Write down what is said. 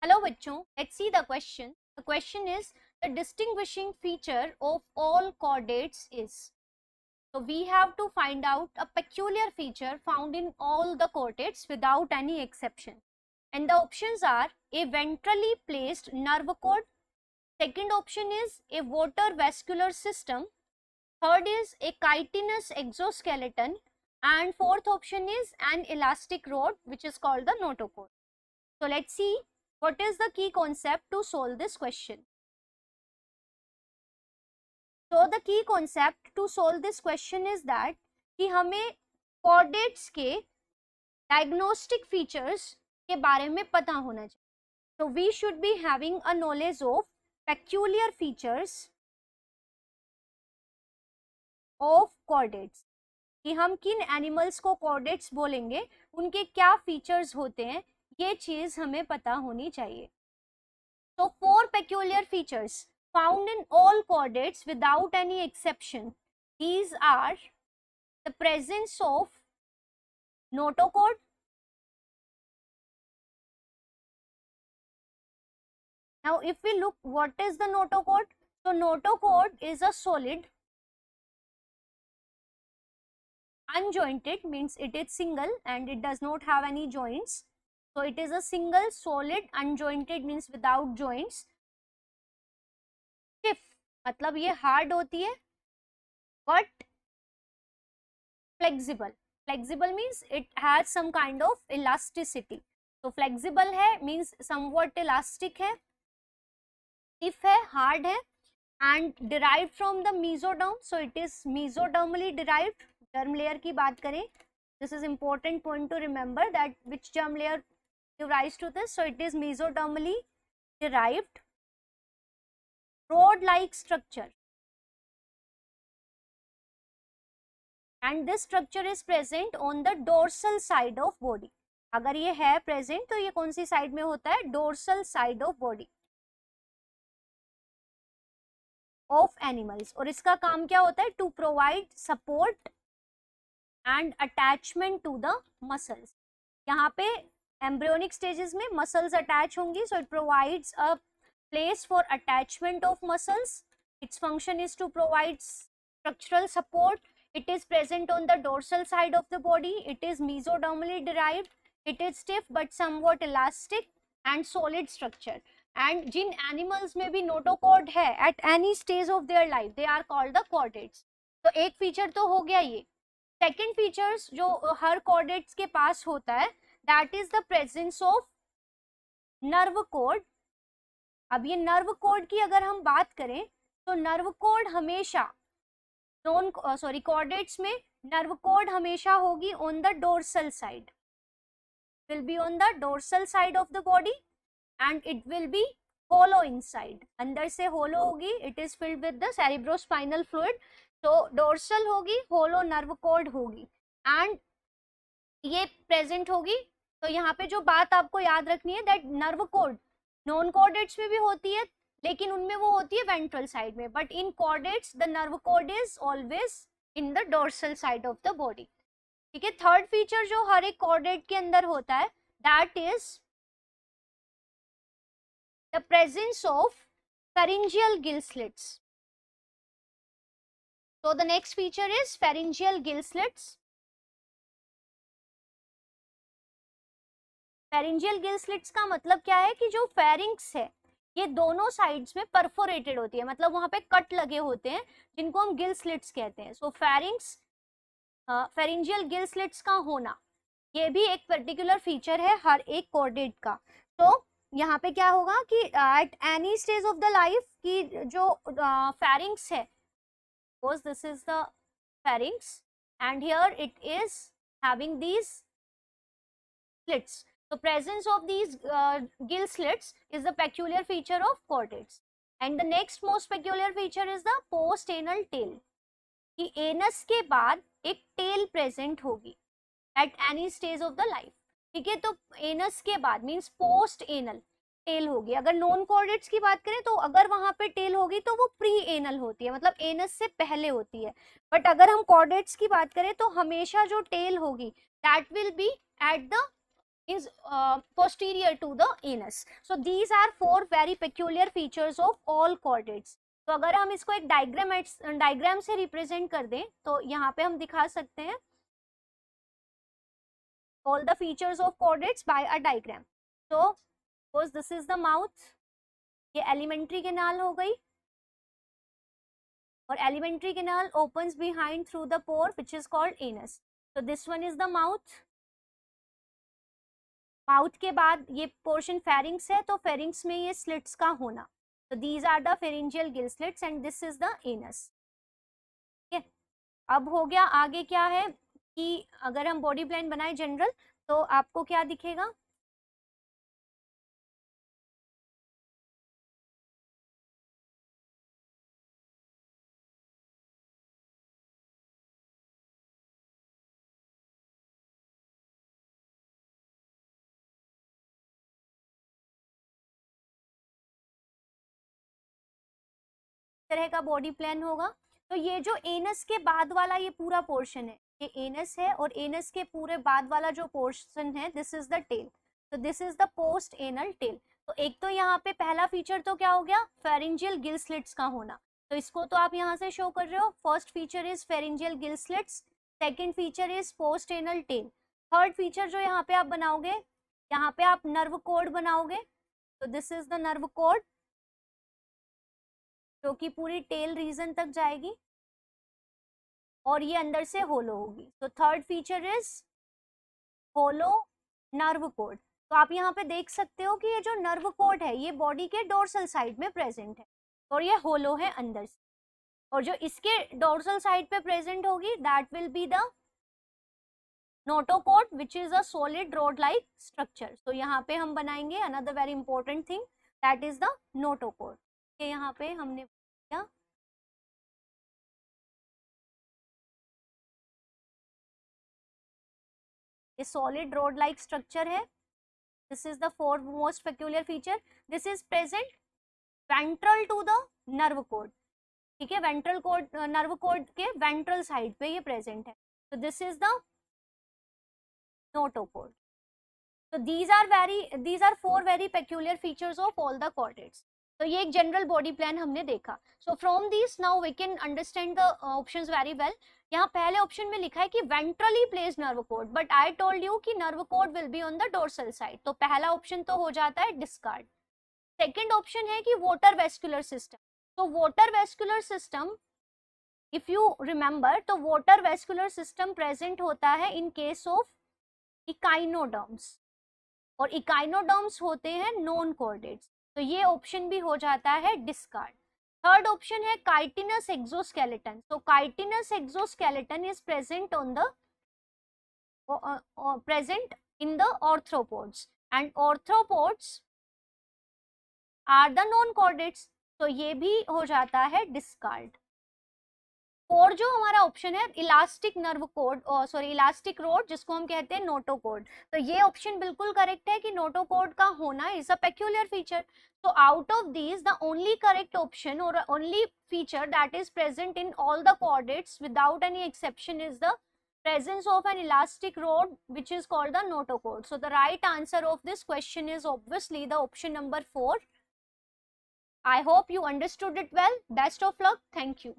Hello बच्चों, let's see the question. The question is the distinguishing feature of all chordates is. So we have to find out a peculiar feature found in all the chordates without any exception. And the options are a ventrally placed nerve cord. Second option is a water vascular system. Third is a chitinous exoskeleton. And fourth option is an elastic rod which is called the notochord. So let's see what is the key concept to solve this question. So the key concept to solve this question is that कि हमें chordates के diagnostic features के बारे में पता होना चाहिए. So we should be having a knowledge of peculiar features of chordates. कि हम किन एनिमल्स को chordates बोलेंगे, उनके क्या फीचर्स होते हैं, ये चीज हमें पता होनी चाहिए. So 4 peculiar features found in all chordates without any exception. These are the presence of notochord, now if we look what is the notochord, so notochord is a solid unjointed, means it is single and it does not have any joints. So it is a single solid unjointed means without joints. Stiff मतलब ये hard होती है but flexible. Flexible means it has some kind of elasticity. So flexible है means somewhat elastic है, stiff है, hard है, and derived from the mesoderm. So it is mesodermally derived. Germ layer की बात करें, this is important point to remember that which germ layer give rise to this. So it is mesodermally derived, rod-like structure, and this structure is present on the dorsal side of body. अगर ये है present तो ये कौन सी side में होता है, dorsal side of body of animals. और इसका काम क्या होता है, to provide support and attachment to the muscles. यहाँ पे embryonic stages में muscles attach होंगी, so it provides a place for attachment of muscles. Its function is to provide structural support. It is present on the dorsal side of the body. It is mesodermally derived. It is stiff but somewhat elastic and solid structure. And Jin animals में भी notochord है at any stage of their life, they are called the chordates. तो एक feature तो हो गया ये. Second features जो हर chordates के पास होता है, that is the presence of nerve cord. अब ये nerve cord की अगर हम बात करें तो nerve cord हमेशा chordates में nerve cord हमेशा होगी on the dorsal side, will be on the dorsal side of the body and it will be hollow inside. अंदर से hollow होगी, it is filled with the cerebrospinal fluid. तो dorsal होगी, hollow nerve cord होगी and ये present होगी. तो यहाँ पे जो बात आपको याद रखनी है that nerve cord non chordates में भी होती है लेकिन उनमें वो होती है ventral side में, but in chordates the nerve cord is always in the dorsal side of the body. ठीक है. थर्ड फीचर जो हर एक chordate के अंदर होता है that is the presence of pharyngeal gill slits. So the next feature is pharyngeal gill slits. Pharyngeal gill slits का मतलब क्या है कि जो pharynx है ये दोनों साइड्स में परफोरेटेड होती है, मतलब वहां पे कट लगे होते हैं जिनको हम गिल स्लिट्स कहते हैं. सो pharynx pharyngeal gill slits का होना ये भी एक पर्टिकुलर फीचर है हर एक chordate का. तो यहाँ पे क्या होगा कि at any stage of the life की जो pharynx है, suppose this is the pharynx and here it is having these slits. The presence of these gill slits is the peculiar feature of chordates. And the next most peculiar feature is the post-anal tail. कि anus के बाद एक tail present होगी at any stage of the life. ठीक है. तो anus के बाद means post-anal tail होगी. अगर नॉन chordates की बात करें तो अगर वहां पे tail होगी तो वो pre-anal होती है, मतलब anus से पहले होती है. बट अगर हम chordates की बात करें तो हमेशा जो tail होगी that will be at the is posterior to the anus. So these are four very peculiar features of all chordates. तो अगर हम इसको एक डायग्राम से रिप्रेजेंट कर दें तो यहाँ पे हम दिखा सकते हैं all the features of chordates by a diagram. So suppose this is the mouth, ये alimentary canal हो गई, और alimentary canal opens behind through the pore which is called anus. So this one is the mouth. Mouth के बाद ये portion pharynx है, तो pharynx में ये स्लिट्स का होना, तो these are the pharyngeal gill slits and this is the anus. ठीक है, अब हो गया. आगे क्या है कि अगर हम बॉडी प्लान बनाए जनरल तो आपको क्या दिखेगा, तरह का बॉडी प्लान होगा. तो ये जो एनस के बाद वाला ये पूरा पोर्शन है, ये एनस है, और एनस के पूरे बाद वाला जो पोर्शन है दिस इज द टेल. तो this is the post anal tail. तो एक तो यहाँ पे पहला फीचर तो क्या हो गया, फेरिंजियल गिल स्लिट्स का होना. तो इसको तो आप यहाँ से शो कर रहे हो. First feature is pharyngeal gill slits, second feature is post anal tail. Third feature जो यहाँ पे आप बनाओगे, यहाँ पे आप नर्व कोड बनाओगे. तो this is the nerve code जो कि पूरी टेल रीजन तक जाएगी, और ये अंदर से होलो होगी. तो third feature is hollow nerve cord. तो आप यहाँ पे देख सकते हो कि ये जो नर्व कोड है ये बॉडी के डोर्सल साइड में प्रेजेंट है, और ये होलो है अंदर से. और जो इसके डोर्सल साइड पे प्रेजेंट होगी that will be the notochord which is a solid rod like structure. तो यहाँ पे हम बनाएंगे another very important thing that is the notochord. यहाँ पे हमने क्या, ये सॉलिड रोड लाइक स्ट्रक्चर है. This is the fourth most peculiar feature. This is present ventral to the nerve cord. ठीक है, वेंट्रल कोड, नर्व कोड के ventral side पे ये प्रेजेंट है. तो this is the notochord. So these are four very peculiar features of all the chordates. तो ये एक जनरल बॉडी प्लान हमने देखा. So from this now we can understand the options very well. यहाँ पहले ऑप्शन में लिखा है कि ventrally placed nerve cord, but I told you कि nerve cord will be on the dorsal side. तो पहला ऑप्शन तो हो जाता है डिस्कार्ड. सेकेंड ऑप्शन है कि वॉटर वेस्कुलर सिस्टम. तो water vascular system if you remember, तो वॉटर वेस्कुलर सिस्टम प्रेजेंट होता है इन केस ऑफ इकाइनोडर्म्स, और इकाइनोडर्म्स होते हैं नॉन कॉर्डेट्स. तो ये ऑप्शन भी हो जाता है डिस्कार्ड. थर्ड ऑप्शन है काइटिनस एक्सोस्केलेटन. तो chitinous exoskeleton is present on the present in the arthropods, and arthropods are the non chordates. तो ये भी हो जाता है डिस्कार्ड. और जो हमारा ऑप्शन है elastic nerve code, sorry elastic road, जिसको हम कहते हैं नोटोकोड. तो ये ऑप्शन बिल्कुल करेक्ट है कि नोटोकोड का होना is a peculiar feature. So out of these, the only correct option or only feature that is present in all the chordates without any exception is the presence of an elastic rod which is called the notochord. So the right answer of this question is obviously the option number 4. I hope you understood it well. Best of luck. Thank you.